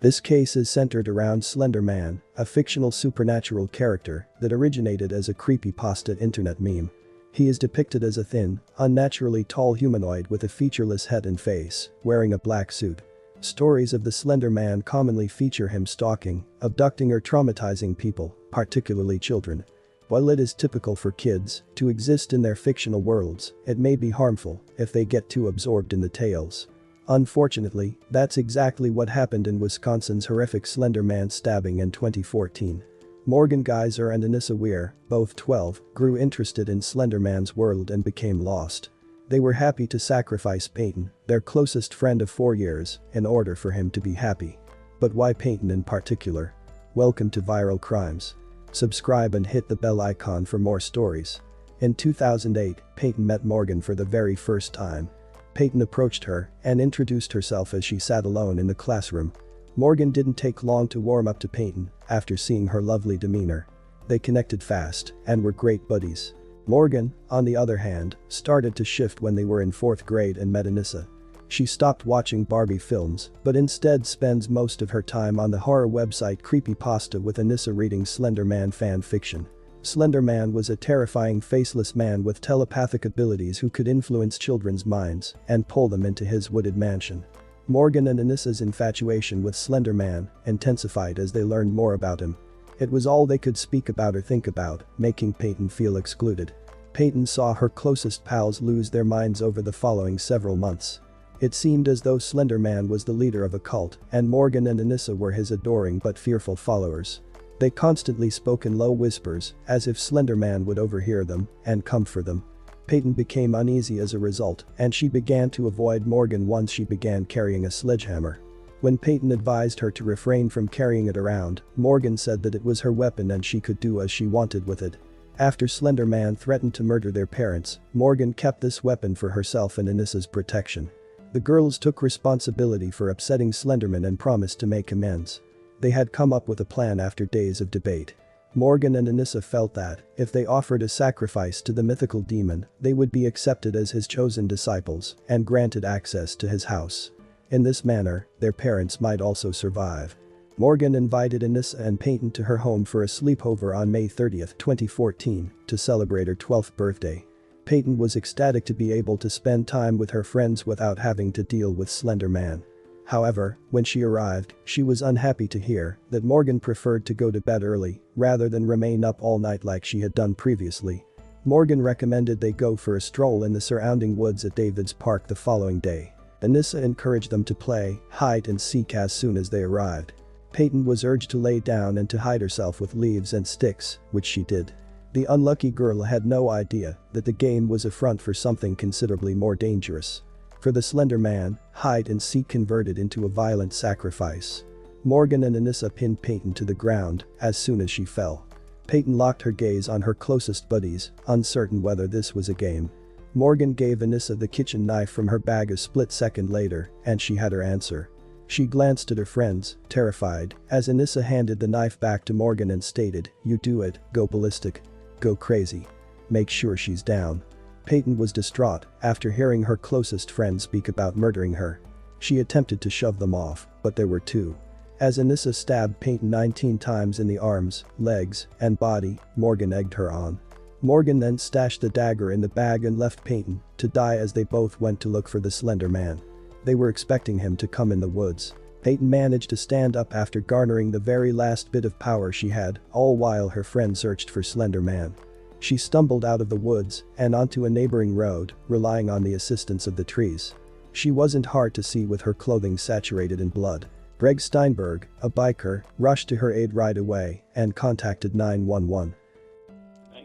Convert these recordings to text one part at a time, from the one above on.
This case is centered around Slender Man, a fictional supernatural character that originated as a creepypasta internet meme. He is depicted as a thin, unnaturally tall humanoid with a featureless head and face, wearing a black suit. Stories of the Slender Man commonly feature him stalking, abducting or traumatizing people, particularly children. While it is typical for kids to exist in their fictional worlds, it may be harmful if they get too absorbed in the tales. Unfortunately, that's exactly what happened in Wisconsin's horrific Slender Man stabbing in 2014. Morgan Geyser and Anissa Weir, both 12, grew interested in Slender Man's world and became lost. They were happy to sacrifice Payton, their closest friend of 4 years, in order for him to be happy. But why Payton in particular? Welcome to Viral Crimes. Subscribe and hit the bell icon for more stories. In 2008, Payton met Morgan for the very first time. Payton approached her and introduced herself as she sat alone in the classroom. Morgan didn't take long to warm up to Payton after seeing her lovely demeanor. They connected fast and were great buddies. Morgan, on the other hand, started to shift when they were in 4th grade and met Anissa. She stopped watching Barbie films but instead spends most of her time on the horror website Creepypasta with Anissa reading Slender Man fan fiction. Slender Man was a terrifying faceless man with telepathic abilities who could influence children's minds and pull them into his wooded mansion. Morgan and Anissa's infatuation with Slender Man intensified as they learned more about him. It was all they could speak about or think about, making Payton feel excluded. Payton saw her closest pals lose their minds over the following several months. It seemed as though Slender Man was the leader of a cult and Morgan and Anissa were his adoring but fearful followers. They constantly spoke in low whispers, as if Slender Man would overhear them and come for them. Payton became uneasy as a result, and she began to avoid Morgan once she began carrying a sledgehammer. When Payton advised her to refrain from carrying it around, Morgan said that it was her weapon and she could do as she wanted with it. After Slender Man threatened to murder their parents, Morgan kept this weapon for herself and Anissa's protection. The girls took responsibility for upsetting Slenderman and promised to make amends. They had come up with a plan after days of debate. Morgan and Anissa felt that, if they offered a sacrifice to the mythical demon, they would be accepted as his chosen disciples and granted access to his house. In this manner, their parents might also survive. Morgan invited Anissa and Payton to her home for a sleepover on May 30, 2014, to celebrate her 12th birthday. Payton was ecstatic to be able to spend time with her friends without having to deal with Slender Man. However, when she arrived, she was unhappy to hear that Morgan preferred to go to bed early rather than remain up all night like she had done previously. Morgan recommended they go for a stroll in the surrounding woods at David's Park the following day. Anissa encouraged them to play hide and seek as soon as they arrived. Payton was urged to lay down and to hide herself with leaves and sticks, which she did. The unlucky girl had no idea that the game was a front for something considerably more dangerous. For the Slender Man, hide and seek converted into a violent sacrifice. Morgan and Anissa pinned Payton to the ground as soon as she fell. Payton locked her gaze on her closest buddies, uncertain whether this was a game. Morgan gave Anissa the kitchen knife from her bag a split second later, and she had her answer. She glanced at her friends, terrified, as Anissa handed the knife back to Morgan and stated, "You do it, go ballistic. Go crazy. Make sure she's down." Payton was distraught after hearing her closest friend speak about murdering her. She attempted to shove them off, but there were two. As Anissa stabbed Payton 19 times in the arms, legs, and body, Morgan egged her on. Morgan then stashed the dagger in the bag and left Payton to die as they both went to look for the Slender Man. They were expecting him to come in the woods. Payton managed to stand up after garnering the very last bit of power she had, all while her friend searched for Slender Man. She stumbled out of the woods and onto a neighboring road, relying on the assistance of the trees. She wasn't hard to see with her clothing saturated in blood. Greg Steinberg, a biker, rushed to her aid right away and contacted 911.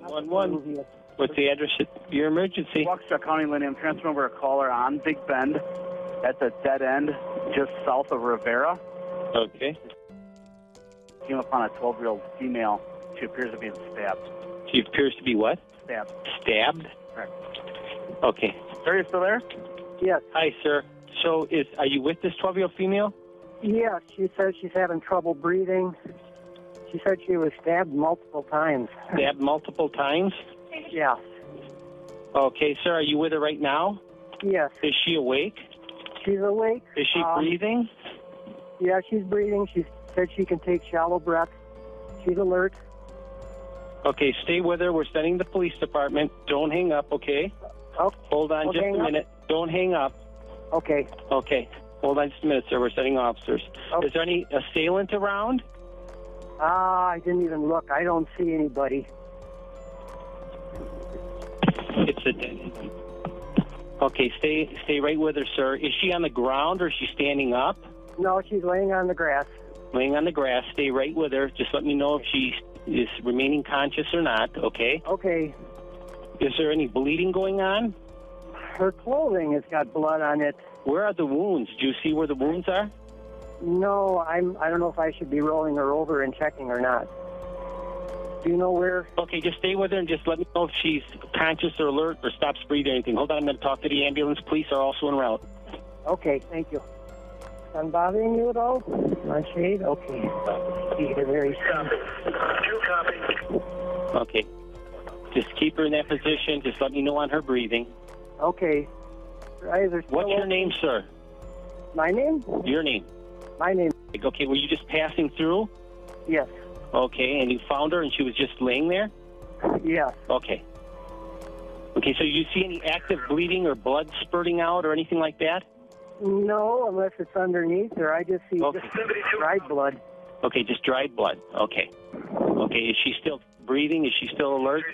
911. What's the address of your emergency? Waukesha County, Lindy. I'm transferring over a caller on Big Bend at the dead end just south of Rivera. Okay. Came upon a 12-year-old female. She appears to be stabbed. She appears to be what? Stabbed. Stabbed? Correct. Okay. Sir, you still there? Yes. Hi, sir. So are you with this 12-year-old female? Yes, she says she's having trouble breathing. She said she was stabbed multiple times. Stabbed multiple times? Yes. Okay, sir, are you with her right now? Yes. Is she awake? She's awake. Is she breathing? Yeah, she's breathing. She said she can take shallow breaths. She's alert. Okay, stay with her. We're sending the police department. Don't hang up, okay? Oh, Hold on don't just hang a up. minute. Don't hang up. Okay. Okay. Hold on just a minute, sir. We're sending officers. Okay. Is there any assailant around? I didn't even look. I don't see anybody. It's a dead end. Okay, stay right with her, sir. Is she on the ground or is she standing up? No, she's laying on the grass. Laying on the grass. Stay right with her. Just let me know if she is remaining conscious or not, okay? Okay. Is there any bleeding going on? Her clothing has got blood on it. Where are the wounds? Do you see where the wounds are? No, I don't know if I should be rolling her over and checking or not. Do you know where? Okay, just stay with her and just let me know if she's conscious or alert or stops breathing or anything. Hold on, I'm going to talk to the ambulance. Police are also en route. Okay, thank you. I'm bothering you at all? My shade? Okay. You're very Okay. Just keep her in that position. Just let me know on her breathing. Okay. Her eyes are still What's your open. name, sir? My name? Your name. My name. Okay, were you just passing through? Yes. Okay, and you found her and she was just laying there? Yes. Okay. Okay, so you see any active bleeding or blood spurting out or anything like that? No, unless it's underneath her. I just see Okay. just dried blood. Okay, just dried blood. Okay. Okay, is she still breathing? Is she still alert?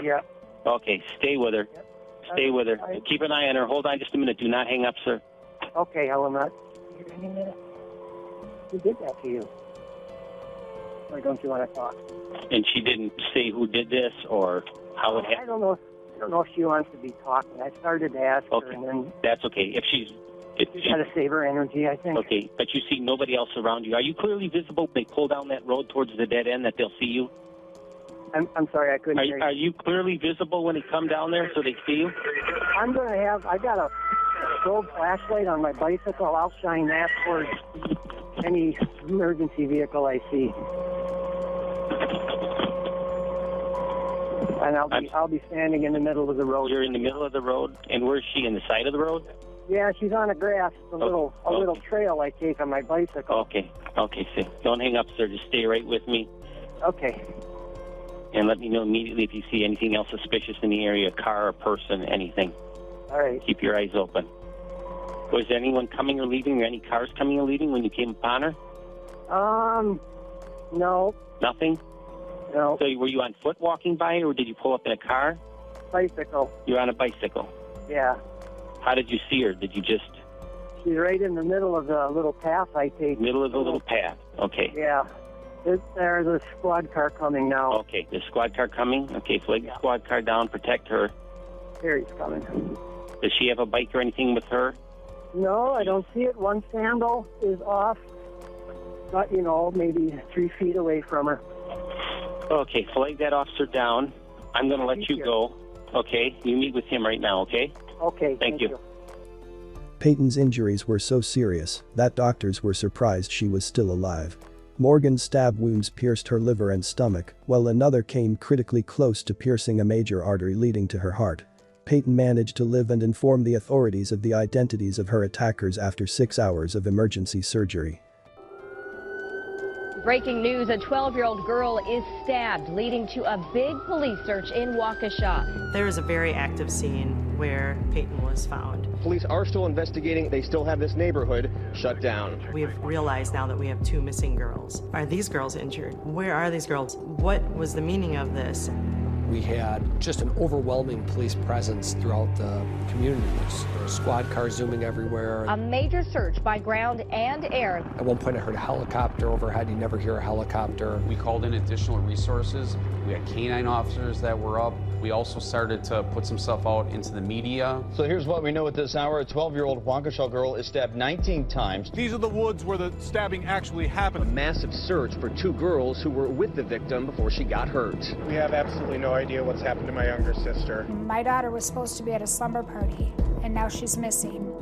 Yeah. Okay, stay with her. Stay with her. Keep an eye on her. Hold on just a minute. Do not hang up, sir. Okay, I will not. Who did that to you? Or don't you want to talk? And she didn't say who did this or how it I happened? don't know. I don't know if she wants to be talking. I started to ask her, Okay. and then That's okay. If she's... she's got to save her energy, I think. Okay, but you see nobody else around you. Are you clearly visible when they pull down that road towards the dead end that they'll see you? I'm sorry, I couldn't hear you. Are you clearly visible when they come down there so they see you? I'm going to have, I got a strobe flashlight on my bicycle. I'll shine that towards any emergency vehicle I see. And I'll be standing in the middle of the road. You're in the middle of the road, and where's she, in the side of the road? Yeah, she's on the grass. It's a little trail I take on my bicycle. Okay, see. Don't hang up, sir. Just stay right with me. Okay. And let me know immediately if you see anything else suspicious in the area, a car, a person, anything. All right. Keep your eyes open. Was anyone coming or leaving, or any cars coming or leaving when you came upon her? No. Nothing? No. So were you on foot walking by, or did you pull up in a car? Bicycle. You're on a bicycle. Yeah. How did you see her? Did you just... She's right in the middle of the little path I take. Middle of the little path. Okay. Yeah. There's a squad car coming now. Okay, the squad car coming? Okay, flag the squad car down, protect her. Here he's coming. Does she have a bike or anything with her? No, I don't see it. One sandal is off, but, maybe 3 feet away from her. Okay, flag that officer down. I'm going to let you go. Okay, you meet with him right now, okay? Okay, Thank you. Payton's injuries were so serious that doctors were surprised she was still alive. Morgan's stab wounds pierced her liver and stomach, while another came critically close to piercing a major artery leading to her heart. Payton managed to live and inform the authorities of the identities of her attackers after 6 hours of emergency surgery. Breaking news, a 12-year-old girl is stabbed, leading to a big police search in Waukesha. There is a very active scene where Payton was found. Police are still investigating. They still have this neighborhood shut down. We've realized now that we have 2 missing girls. Are these girls injured? Where are these girls? What was the meaning of this? We had just an overwhelming police presence throughout the community. There was squad cars zooming everywhere. A major search by ground and air. At one point I heard a helicopter overhead. You never hear a helicopter. We called in additional resources. We had canine officers that were up. We also started to put some stuff out into the media. So here's what we know at this hour. A 12-year-old Waukesha girl is stabbed 19 times. These are the woods where the stabbing actually happened. A massive search for 2 girls who were with the victim before she got hurt. We have absolutely no idea what's happened to my younger sister. My daughter was supposed to be at a slumber party, and now she's missing.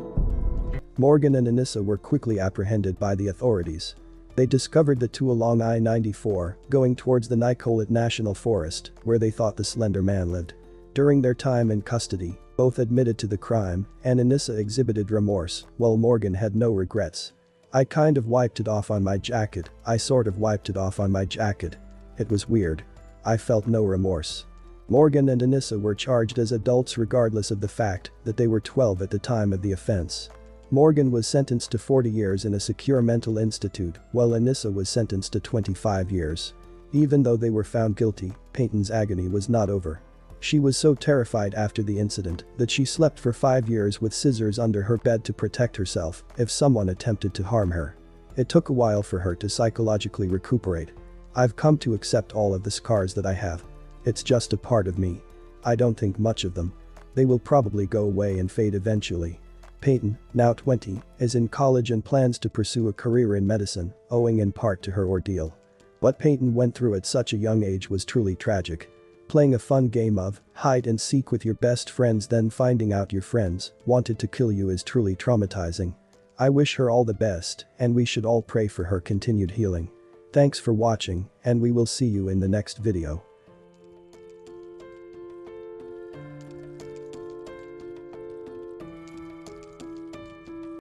Morgan and Anissa were quickly apprehended by the authorities. They discovered the 2 along I-94, going towards the Nicolet National Forest, where they thought the Slender Man lived. During their time in custody, both admitted to the crime, and Anissa exhibited remorse, while Morgan had no regrets. I kind of wiped it off on my jacket, I sort of wiped it off on my jacket. It was weird. I felt no remorse. Morgan and Anissa were charged as adults regardless of the fact that they were 12 at the time of the offense. Morgan was sentenced to 40 years in a secure mental institute, while Anissa was sentenced to 25 years. Even though they were found guilty, Payton's agony was not over. She was so terrified after the incident that she slept for 5 years with scissors under her bed to protect herself if someone attempted to harm her. It took a while for her to psychologically recuperate. I've come to accept all of the scars that I have. It's just a part of me. I don't think much of them. They will probably go away and fade eventually. Payton, now 20, is in college and plans to pursue a career in medicine, owing in part to her ordeal. What Payton went through at such a young age was truly tragic. Playing a fun game of hide and seek with your best friends, then finding out your friends wanted to kill you is truly traumatizing. I wish her all the best, and we should all pray for her continued healing. Thanks for watching, and we will see you in the next video.